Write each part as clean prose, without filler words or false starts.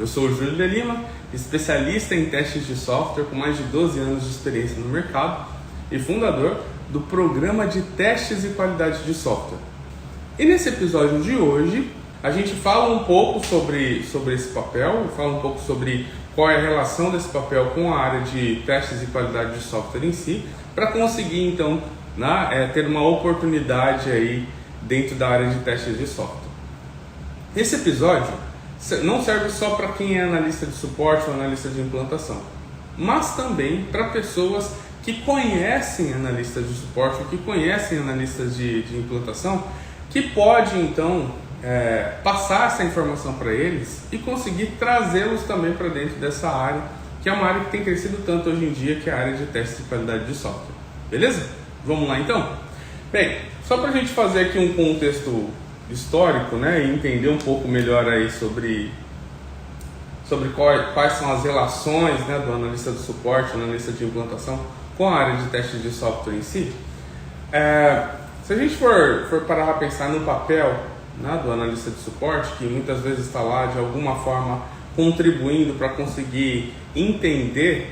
Eu sou o Júlio de Lima, especialista em testes de software com mais de 12 anos de experiência no mercado e fundador do programa de testes e qualidade de software. E nesse episódio de hoje, a gente fala um pouco sobre esse papel, fala um pouco sobre qual é a relação desse papel com a área de testes e qualidade de software em si, para conseguir então ter uma oportunidade aí dentro da área de testes de software. Esse episódio não serve só para quem é analista de suporte ou analista de implantação, mas também para pessoas que conhecem analistas de suporte ou que conhecem analistas de implantação, que pode então passar essa informação para eles e conseguir trazê-los também para dentro dessa área, que é uma área que tem crescido tanto hoje em dia, que é a área de testes de qualidade de software. Beleza? Vamos lá então? Bem, só para a gente fazer aqui um contexto histórico, e entender um pouco melhor aí sobre quais são as relações do analista de suporte, analista de implantação com a área de testes de software em si. Se a gente for parar a pensar no papel do analista de suporte, que muitas vezes está lá de alguma forma contribuindo para conseguir entender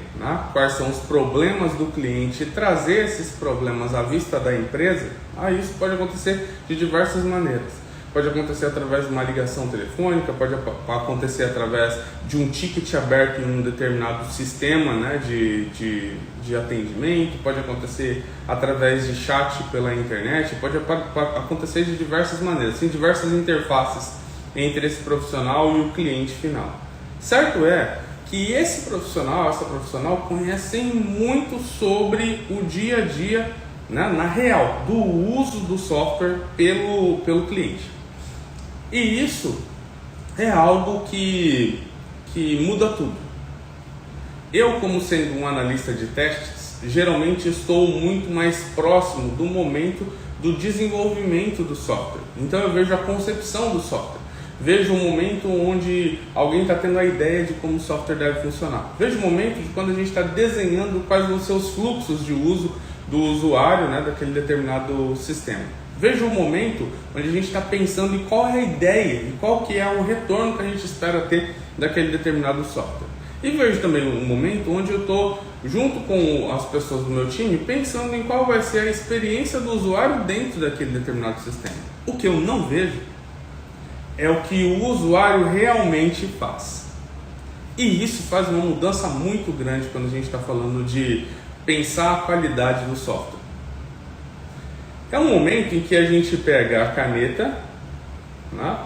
quais são os problemas do cliente e trazer esses problemas à vista da empresa, isso pode acontecer de diversas maneiras. Pode acontecer através de uma ligação telefônica, pode acontecer através de um ticket aberto em um determinado sistema de atendimento, pode acontecer através de chat pela internet, pode acontecer de diversas maneiras, tem diversas interfaces entre esse profissional e o cliente final. Certo é que esse profissional, essa profissional conhecem muito sobre o dia a dia, na real, do uso do software pelo cliente. E isso é algo que muda tudo. Eu, como sendo um analista de testes, geralmente estou muito mais próximo do momento do desenvolvimento do software. Então eu vejo a concepção do software. Vejo o momento onde alguém está tendo a ideia de como o software deve funcionar. Vejo o momento de quando a gente está desenhando quais vão ser os fluxos de uso do usuário daquele determinado sistema. Veja o momento onde a gente está pensando em qual é a ideia e qual que é o retorno que a gente espera ter daquele determinado software. E vejo também um momento onde eu estou junto com as pessoas do meu time pensando em qual vai ser a experiência do usuário dentro daquele determinado sistema. O que eu não vejo é o que o usuário realmente faz. E isso faz uma mudança muito grande quando a gente está falando de pensar a qualidade do software. É um momento em que a gente pega a caneta,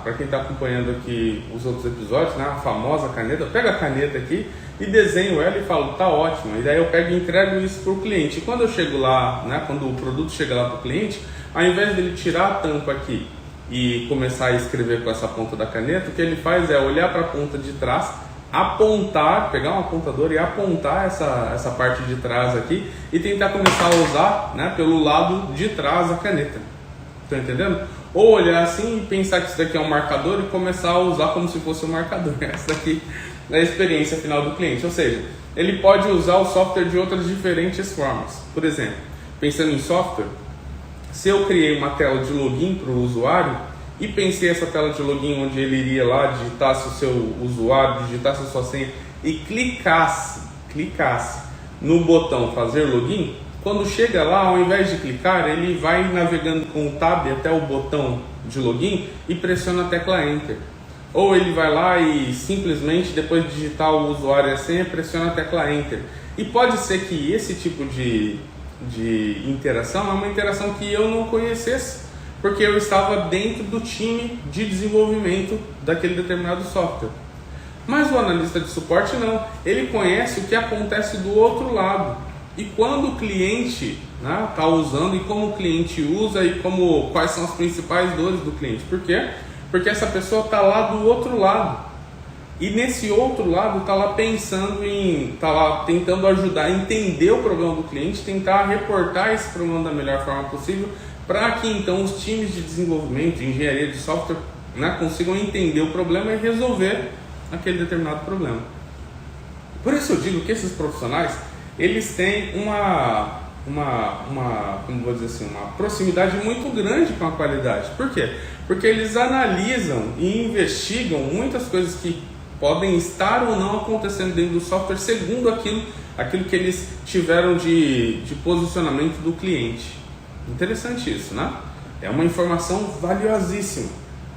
para quem está acompanhando aqui os outros episódios, a famosa caneta, pega a caneta aqui e desenho ela e falo, tá ótimo. E daí eu pego e entrego isso para o cliente. E quando eu chego lá, quando o produto chega lá para o cliente, ao invés dele tirar a tampa aqui e começar a escrever com essa ponta da caneta, o que ele faz é olhar para a ponta de trás, apontar, pegar um apontador e apontar essa parte de trás aqui e tentar começar a usar pelo lado de trás a caneta. Estão entendendo? Ou olhar assim e pensar que isso daqui é um marcador e começar a usar como se fosse um marcador. Essa daqui é a experiência final do cliente. Ou seja, ele pode usar o software de outras diferentes formas. Por exemplo, pensando em software, se eu criei uma tela de login para o usuário e pensei essa tela de login onde ele iria lá, digitasse o seu usuário, digitasse a sua senha e clicasse no botão fazer login, quando chega lá, ao invés de clicar, ele vai navegando com o tab até o botão de login e pressiona a tecla Enter. Ou ele vai lá e simplesmente, depois de digitar o usuário e a senha, pressiona a tecla Enter. E pode ser que esse tipo de interação é uma interação que eu não conhecesse, porque eu estava dentro do time de desenvolvimento daquele determinado software. Mas o analista de suporte não, ele conhece o que acontece do outro lado. E quando o cliente está usando e como o cliente usa e quais são as principais dores do cliente. Por quê? Porque essa pessoa está lá do outro lado. E nesse outro lado está lá pensando está lá tentando ajudar a entender o problema do cliente, tentar reportar esse problema da melhor forma possível, para que então os times de desenvolvimento, de engenharia de software, consigam entender o problema e resolver aquele determinado problema. Por isso eu digo que esses profissionais, eles têm uma proximidade muito grande com a qualidade. Por quê? Porque eles analisam e investigam muitas coisas que podem estar ou não acontecendo dentro do software segundo aquilo que eles tiveram de posicionamento do cliente. Interessante isso, né? É uma informação valiosíssima.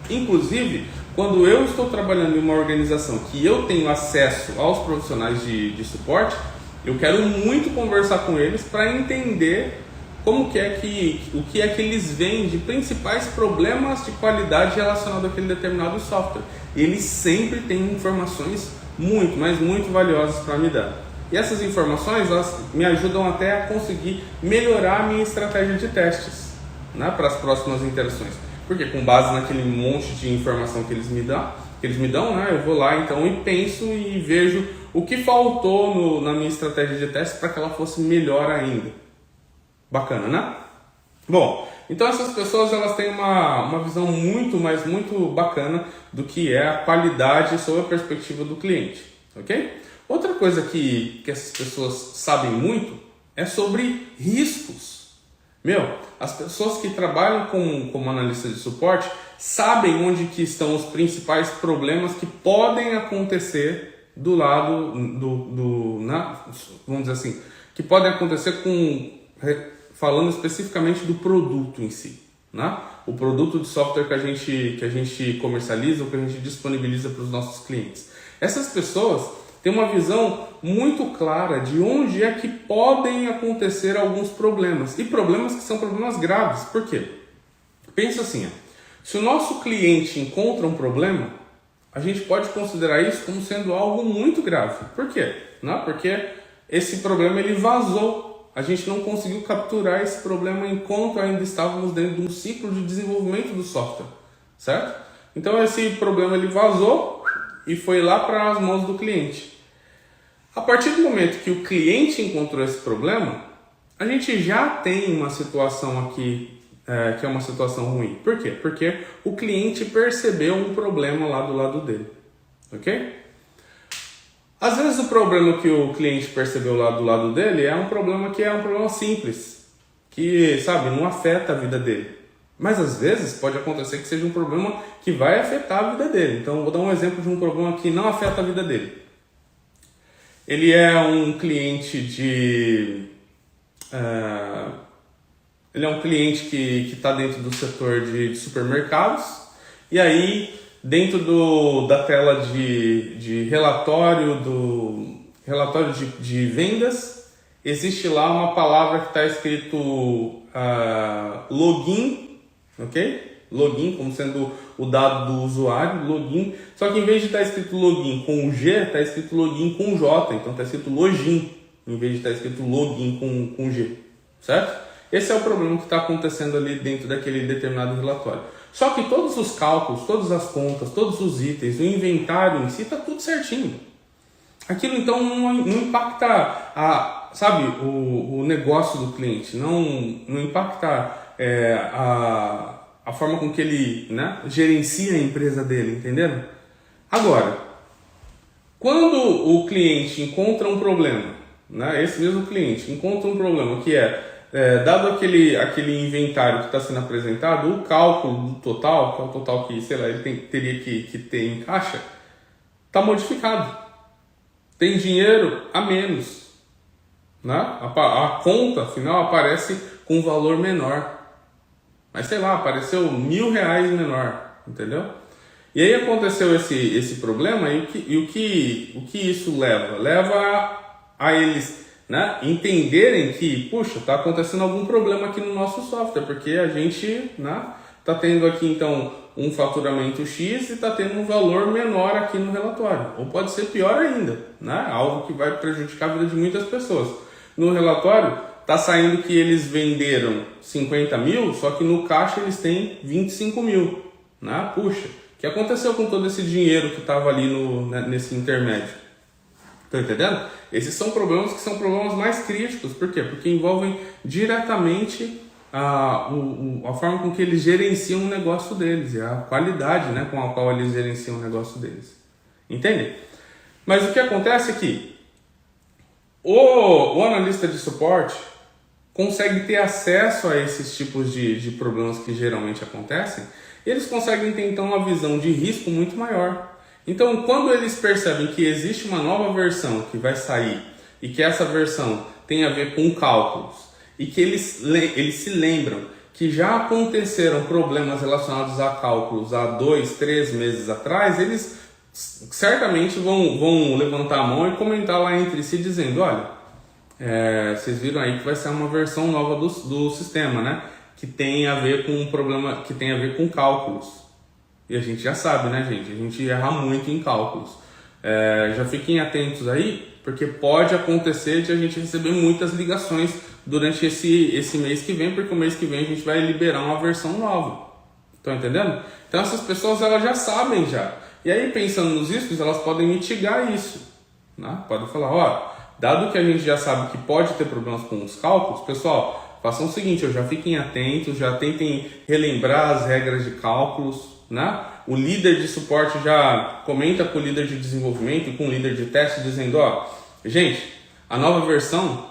Inclusive, quando eu estou trabalhando em uma organização que eu tenho acesso aos profissionais de suporte, eu quero muito conversar com eles para entender o que é que eles veem de principais problemas de qualidade relacionados àquele determinado software. Eles sempre têm informações muito, mas muito valiosas para me dar. E essas informações, elas me ajudam até a conseguir melhorar a minha estratégia de testes, né, para as próximas interações. Porque com base naquele monte de informação que eles me dão, né, eu vou lá então e penso e vejo o que faltou na minha estratégia de teste para que ela fosse melhor ainda. Bacana, né? Bom, então essas pessoas elas têm uma visão muito, mas muito bacana do que é a qualidade sob a perspectiva do cliente, ok? Outra coisa que essas pessoas sabem muito é sobre riscos. As pessoas que trabalham como analista de suporte sabem onde que estão os principais problemas que podem acontecer do lado vamos dizer assim, que podem acontecer falando especificamente do produto em si, né? O produto de software que a gente comercializa ou que a gente disponibiliza para os nossos clientes. Essas pessoas têm uma visão muito clara de onde é que podem acontecer alguns problemas, e problemas que são problemas graves. Por quê? Pensa assim, se o nosso cliente encontra um problema, a gente pode considerar isso como sendo algo muito grave. Por quê? Porque esse problema ele vazou. A gente não conseguiu capturar esse problema enquanto ainda estávamos dentro de um ciclo de desenvolvimento do software, certo? Então esse problema ele vazou e foi lá para as mãos do cliente. A partir do momento que o cliente encontrou esse problema, a gente já tem uma situação aqui que é uma situação ruim. Por quê? Porque o cliente percebeu um problema lá do lado dele, ok? Às vezes o problema que o cliente percebeu lá do lado dele é um problema simples, que, não afeta a vida dele. Mas às vezes pode acontecer que seja um problema que vai afetar a vida dele. Então vou dar um exemplo de um problema que não afeta a vida dele. Ele é um cliente que está dentro do setor de supermercados, e aí dentro da tela de relatório de vendas, existe lá uma palavra que está escrito login, ok? Login como sendo o dado do usuário, login. Só que em vez de estar escrito login com o G, está escrito login com J. Então está escrito login, em vez de estar escrito login com G, certo? Esse é o problema que está acontecendo ali dentro daquele determinado relatório. Só que todos os cálculos, todas as contas, todos os itens, o inventário em si está tudo certinho. Aquilo então não impacta o negócio do cliente, não impacta a forma com que ele gerencia a empresa dele, entenderam? Agora, quando o cliente encontra um problema, esse mesmo cliente encontra um problema que dado aquele inventário que está sendo apresentado, o cálculo do total, que é o total que, ele teria que ter em caixa, está modificado. Tem dinheiro a menos. A conta final aparece com um valor menor. Mas apareceu R$1.000 menor, entendeu? E aí aconteceu esse problema e o que isso leva? Leva a eles entenderem que, está acontecendo algum problema aqui no nosso software, porque a gente está tendo aqui então um faturamento X e está tendo um valor menor aqui no relatório. Ou pode ser pior ainda, algo que vai prejudicar a vida de muitas pessoas. No relatório está saindo que eles venderam 50 mil, só que no caixa eles têm 25 mil. Puxa, o que aconteceu com todo esse dinheiro que estava ali nesse intermédio? Estão entendendo? Esses são problemas que são problemas mais críticos. Por quê? Porque envolvem diretamente a forma com que eles gerenciam o negócio deles e a qualidade com a qual eles gerenciam o negócio deles. Entende? Mas o que acontece é que o analista de suporte consegue ter acesso a esses tipos de problemas que geralmente acontecem, e eles conseguem ter então uma visão de risco muito maior. Então, quando eles percebem que existe uma nova versão que vai sair e que essa versão tem a ver com cálculos e que eles se lembram que já aconteceram problemas relacionados a cálculos há 2, 3 meses atrás, eles certamente vão levantar a mão e comentar lá entre si dizendo, olha, vocês viram aí que vai ser uma versão nova do sistema, né? Que tem a ver com um problema, que tem a ver com cálculos. E a gente já sabe, né, gente? A gente erra muito em cálculos. Já fiquem atentos aí, porque pode acontecer de a gente receber muitas ligações durante esse mês que vem, porque o mês que vem a gente vai liberar uma versão nova. Estão entendendo? Então essas pessoas elas já sabem já. E aí pensando nos riscos, elas podem mitigar isso. Né? Podem falar, ó, dado que a gente já sabe que pode ter problemas com os cálculos, pessoal, façam o seguinte, já fiquem atentos, já tentem relembrar as regras de cálculos, né? O líder de suporte já comenta com o líder de desenvolvimento e com o líder de teste dizendo, ó, gente, a nova versão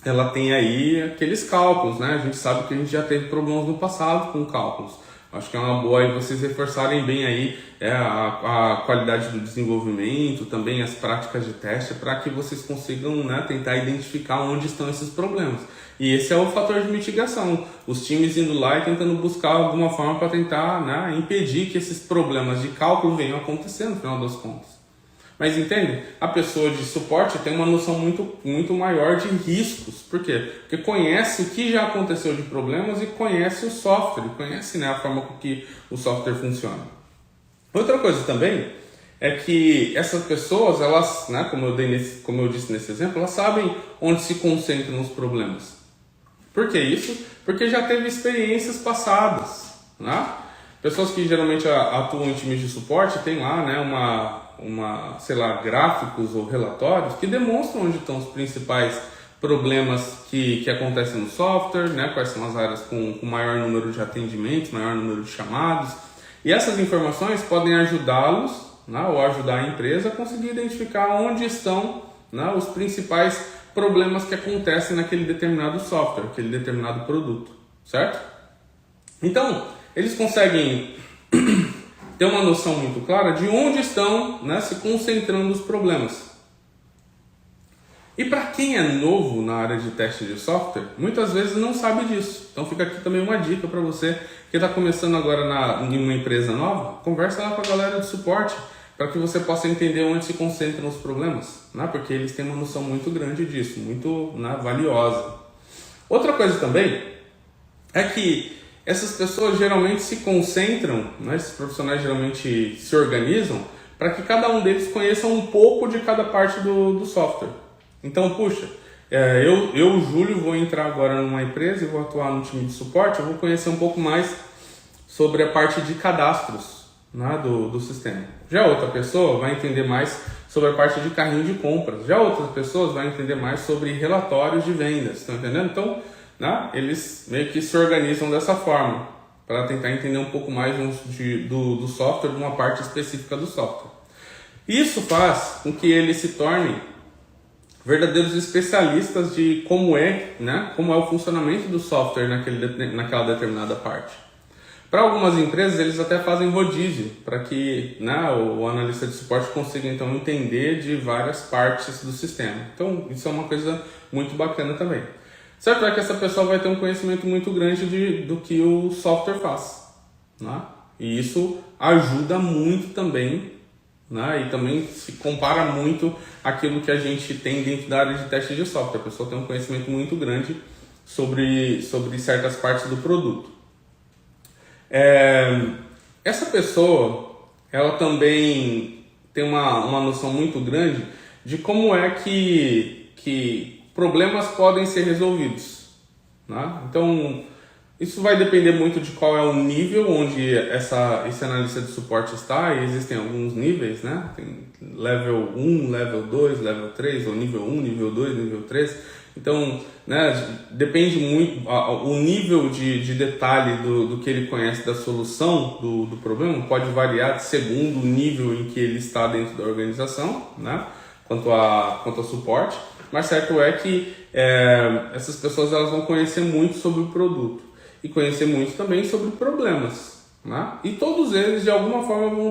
ela tem aí aqueles cálculos, né? A gente sabe que a gente já teve problemas no passado com cálculos. Acho que é uma boa aí vocês reforçarem bem aí a qualidade do desenvolvimento, também as práticas de teste, para que vocês consigam, né, tentar identificar onde estão esses problemas. E esse é o fator de mitigação. Os times indo lá e tentando buscar alguma forma para tentar, né, impedir que esses problemas de cálculo venham a acontecer no final das contas. Mas entende? A pessoa de suporte tem uma noção muito maior de riscos. Por quê? Porque conhece o que já aconteceu de problemas e conhece o software, conhece, né, a forma com que o software funciona. Outra coisa também é que essas pessoas, elas, né, como eu disse nesse exemplo, elas sabem onde se concentram os problemas. Por que isso? Porque já teve experiências passadas. Né? Pessoas que geralmente atuam em times de suporte têm lá, né, sei lá, gráficos ou relatórios que demonstram onde estão os principais problemas que acontecem no software, né, quais são as áreas com maior número de atendimentos, maior número de chamados. E essas informações podem ajudá-los, né, ou ajudar a empresa a conseguir identificar onde estão, né, os principais problemas que acontecem naquele determinado software, aquele determinado produto, certo? Então, eles conseguem ter uma noção muito clara de onde estão, né, se concentrando os problemas. E para quem é novo na área de teste de software, muitas vezes não sabe disso. Então fica aqui também uma dica para você que está começando agora em uma empresa nova, conversa lá com a galera de suporte, para que você possa entender onde se concentram os problemas, né? Porque eles têm uma noção muito grande disso, muito, né, valiosa. Outra coisa também é que essas pessoas geralmente se concentram, né, esses profissionais geralmente se organizam para que cada um deles conheça um pouco de cada parte do software. Então, puxa, eu, Júlio, vou entrar agora numa empresa e vou atuar no time de suporte, eu vou conhecer um pouco mais sobre a parte de cadastros, né, do sistema. Já outra pessoa vai entender mais sobre a parte de carrinho de compras. Já outras pessoas vão entender mais sobre relatórios de vendas. Estão entendendo? Então, né, eles meio que se organizam dessa forma para tentar entender um pouco mais do software, de uma parte específica do software. Isso faz com que eles se tornem verdadeiros especialistas de como é o funcionamento do software naquela determinada parte. Para algumas empresas, eles até fazem rodízio, para que, né, o analista de suporte consiga então entender de várias partes do sistema. Então, isso é uma coisa muito bacana também. Certo é que essa pessoa vai ter um conhecimento muito grande do que o software faz. Né? E isso ajuda muito também, né? E também se compara muito àquilo que a gente tem dentro da área de teste de software. A pessoa tem um conhecimento muito grande sobre certas partes do produto. Essa pessoa, ela também tem uma noção muito grande de como é que problemas podem ser resolvidos. Né? Então, isso vai depender muito de qual é o nível onde esse analista de suporte está, e existem alguns níveis, né? Tem level 1, level 2, level 3, ou nível 1, nível 2, nível 3. Então, né, depende muito, o nível de detalhe do que ele conhece da solução do problema pode variar segundo o nível em que ele está dentro da organização, né? quanto ao suporte, mas certo é que essas pessoas elas vão conhecer muito sobre o produto e conhecer muito também sobre problemas, né? E todos eles de alguma forma vão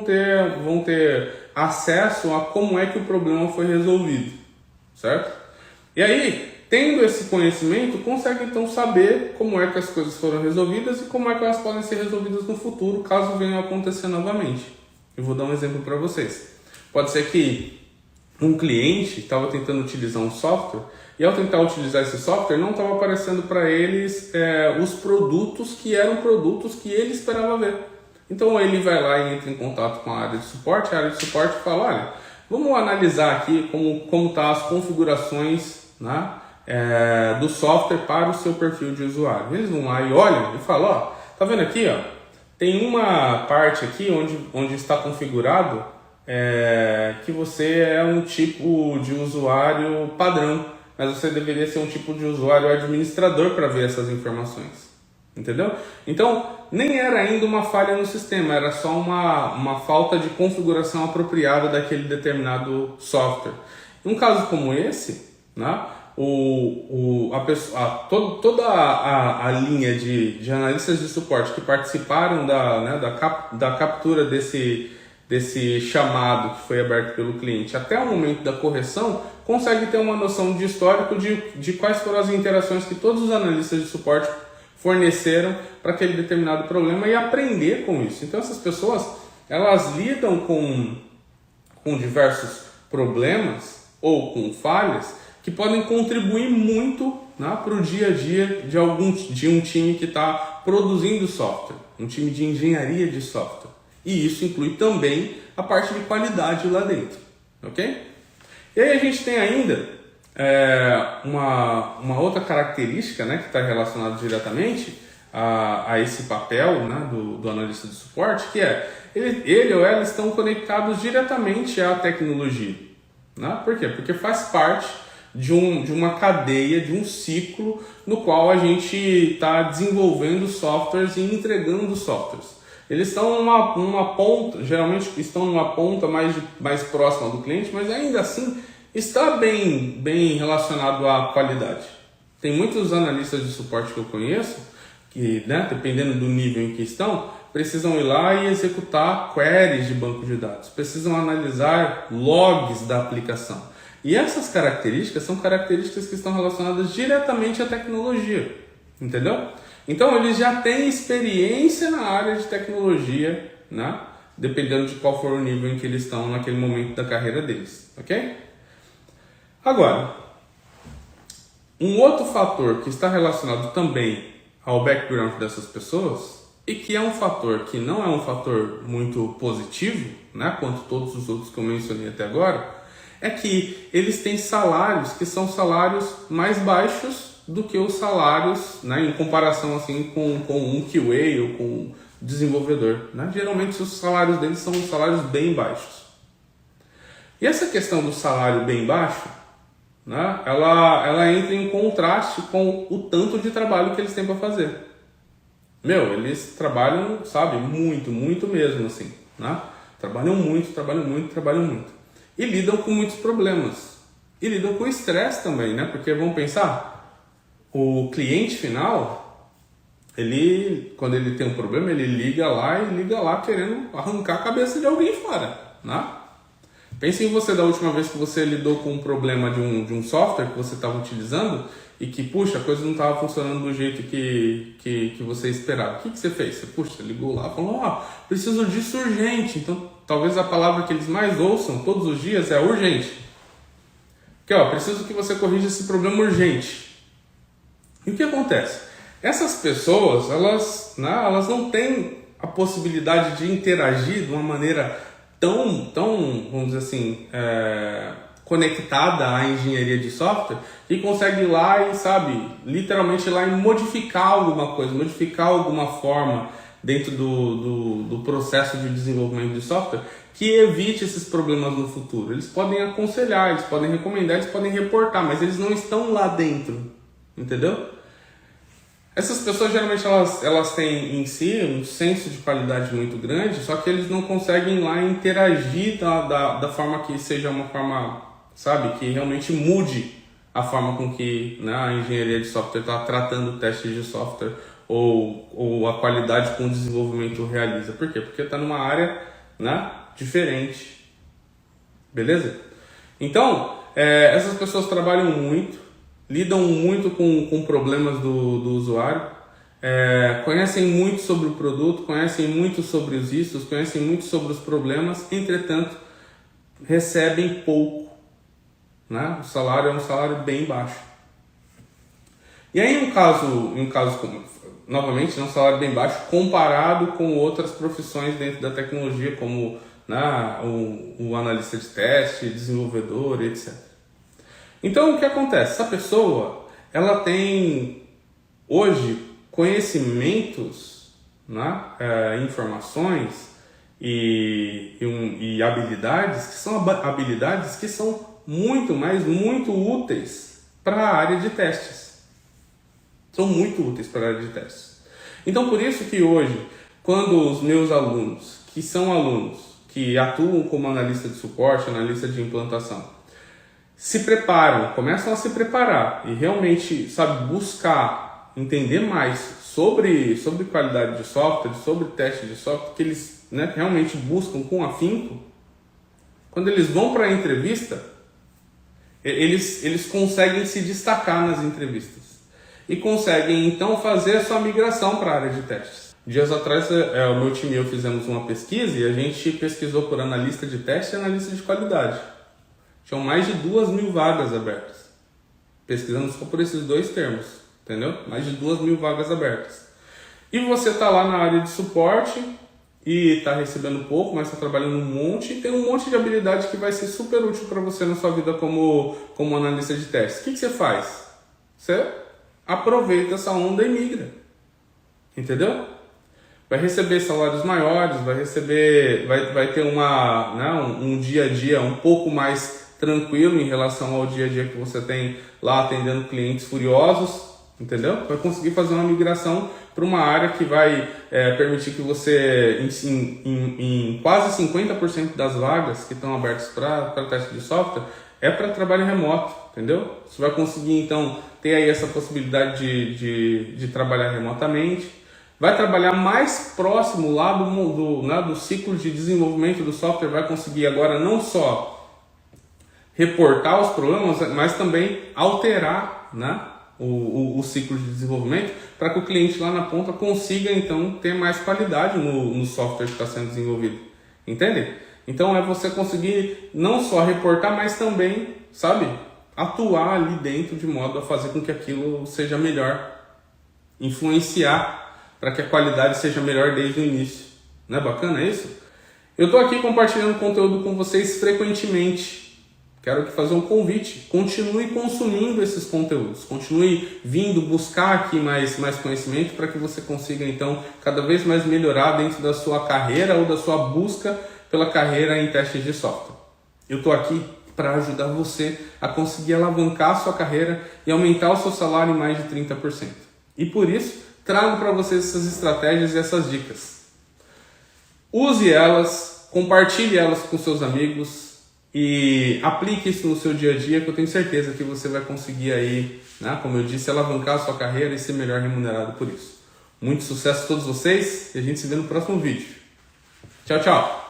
ter acesso a como é que o problema foi resolvido, certo? E aí, tendo esse conhecimento, consegue então saber como é que as coisas foram resolvidas e como é que elas podem ser resolvidas no futuro, caso venham a acontecer novamente. Eu vou dar um exemplo para vocês. Pode ser que um cliente estava tentando utilizar um software e ao tentar utilizar esse software não estava aparecendo para eles os produtos que eram produtos que ele esperava ver. Então ele vai lá e entra em contato com a área de suporte, a área de suporte fala, olha, vamos analisar aqui como tá as configurações, né, do software para o seu perfil de usuário. Eles vão lá e olham e falam, ó, tá vendo aqui, ó, tem uma parte aqui onde está configurado que você é um tipo de usuário padrão, mas você deveria ser um tipo de usuário administrador para ver essas informações. Entendeu? Então, nem era ainda uma falha no sistema, era só uma falta de configuração apropriada daquele determinado software. Em um caso como esse, né, toda a linha de analistas de suporte que participaram da captura desse chamado que foi aberto pelo cliente até o momento da correção, consegue ter uma noção de histórico de quais foram as interações que todos os analistas de suporte forneceram para aquele determinado problema e aprender com isso. Então essas pessoas, elas lidam com diversos problemas ou com falhas que podem contribuir muito, né, para o dia a dia de um time que está produzindo software, um time de engenharia de software. E isso inclui também a parte de qualidade lá dentro, ok? E aí a gente tem ainda uma outra característica, né, que está relacionada diretamente a esse papel, né, do analista de suporte, que é ele ou ela estão conectados diretamente à tecnologia. Né? Por quê? Porque faz parte de uma cadeia, de um ciclo no qual a gente está desenvolvendo softwares e entregando softwares. Eles estão numa ponta, geralmente estão numa ponta mais próxima do cliente, mas ainda assim está bem relacionado à qualidade. Tem muitos analistas de suporte que eu conheço que, né, dependendo do nível em que estão, precisam ir lá e executar queries de banco de dados, precisam analisar logs da aplicação. E essas características são características que estão relacionadas diretamente à tecnologia, entendeu? Então eles já têm experiência na área de tecnologia, né? Dependendo de qual for o nível em que eles estão naquele momento da carreira deles, ok? Agora, um outro fator que está relacionado também ao background dessas pessoas e que é um fator que não é um fator muito positivo, né, quanto todos os outros que eu mencionei até agora, é que eles têm salários que são salários mais baixos do que os salários, né, em comparação assim com um QA ou com um desenvolvedor. Né? Geralmente os salários deles são salários bem baixos. E essa questão do salário bem baixo, né, ela entra em contraste com o tanto de trabalho que eles têm para fazer. Eles trabalham, sabe, muito mesmo, assim, né? Trabalham muito. E lidam com muitos problemas. E lidam com estresse também, né? Porque vamos pensar, o cliente final, quando ele tem um problema, ele liga lá querendo arrancar a cabeça de alguém fora, né? Pense em você da última vez que você lidou com um problema de um software que você estava utilizando e que, puxa, a coisa não estava funcionando do jeito que você esperava. O que você fez? Você ligou lá e falou, preciso disso urgente. Então, talvez a palavra que eles mais ouçam todos os dias é urgente. Que, preciso que você corrija esse problema urgente. E o que acontece? Essas pessoas, elas não têm a possibilidade de interagir de uma maneira tão, vamos dizer assim, conectada à engenharia de software, que consegue ir lá e, sabe, literalmente ir lá e modificar alguma coisa, modificar alguma forma dentro do processo de desenvolvimento de software que evite esses problemas no futuro. Eles podem aconselhar, eles podem recomendar, eles podem reportar, mas eles não estão lá dentro, entendeu? Essas pessoas geralmente elas têm em si um senso de qualidade muito grande, só que eles não conseguem lá interagir da forma que seja uma forma, sabe, que realmente mude a forma com que, né, a engenharia de software está tratando testes de software ou a qualidade com o desenvolvimento realiza. Por quê? Porque está numa área, né, diferente. beleza? Então, essas pessoas trabalham muito, lidam muito com problemas do usuário, conhecem muito sobre o produto, conhecem muito sobre os riscos, conhecem muito sobre os problemas, entretanto, recebem pouco, né? O salário é um salário bem baixo. E aí, um caso novamente, é um salário bem baixo comparado com outras profissões dentro da tecnologia, como, né, o analista de teste, desenvolvedor, etc. Então, o que acontece? Essa pessoa, ela tem hoje conhecimentos, né, informações e habilidades que são muito úteis para a área de testes. São muito úteis para a área de testes. Então, por isso que hoje, quando os meus alunos, que são alunos que atuam como analista de suporte, analista de implantação, se preparam, começam a se preparar e realmente, buscar entender mais sobre qualidade de software, sobre teste de software, que eles, né, realmente buscam com afinco, quando eles vão para a entrevista, eles conseguem se destacar nas entrevistas e conseguem então fazer a sua migração para a área de testes. Dias atrás, o meu time e eu fizemos uma pesquisa e a gente pesquisou por analista de teste e analista de qualidade. Tinham mais de 2.000 vagas abertas. Pesquisando só por esses dois termos, entendeu? Mais de 2.000 vagas abertas. E você está lá na área de suporte e está recebendo pouco, mas está trabalhando um monte e tem um monte de habilidade que vai ser super útil para você na sua vida como analista de testes. O que você faz? Você aproveita essa onda e migra. Entendeu? Vai receber salários maiores, vai ter um dia a dia um pouco mais tranquilo em relação ao dia a dia que você tem lá atendendo clientes furiosos, entendeu? Vai conseguir fazer uma migração para uma área que vai permitir que você, em quase 50% das vagas que estão abertas para teste de software, é para trabalho remoto, entendeu? Você vai conseguir, então, ter aí essa possibilidade de trabalhar remotamente. Vai trabalhar mais próximo lá do ciclo de desenvolvimento do software, vai conseguir agora não só reportar os problemas, mas também alterar, né, o ciclo de desenvolvimento para que o cliente lá na ponta consiga então ter mais qualidade no software que está sendo desenvolvido. Entende? Então é você conseguir não só reportar, mas também, atuar ali dentro de modo a fazer com que aquilo seja melhor, influenciar para que a qualidade seja melhor desde o início. Não é bacana isso? Eu estou aqui compartilhando conteúdo com vocês frequentemente. Quero te fazer um convite. Continue consumindo esses conteúdos. Continue vindo buscar aqui mais conhecimento para que você consiga, então, cada vez mais melhorar dentro da sua carreira ou da sua busca pela carreira em testes de software. Eu estou aqui para ajudar você a conseguir alavancar a sua carreira e aumentar o seu salário em mais de 30%. E por isso, trago para vocês essas estratégias e essas dicas. Use elas, compartilhe elas com seus amigos e aplique isso no seu dia a dia, que eu tenho certeza que você vai conseguir aí, né, como eu disse, alavancar a sua carreira e ser melhor remunerado por isso. Muito sucesso a todos vocês e a gente se vê no próximo vídeo. Tchau, tchau!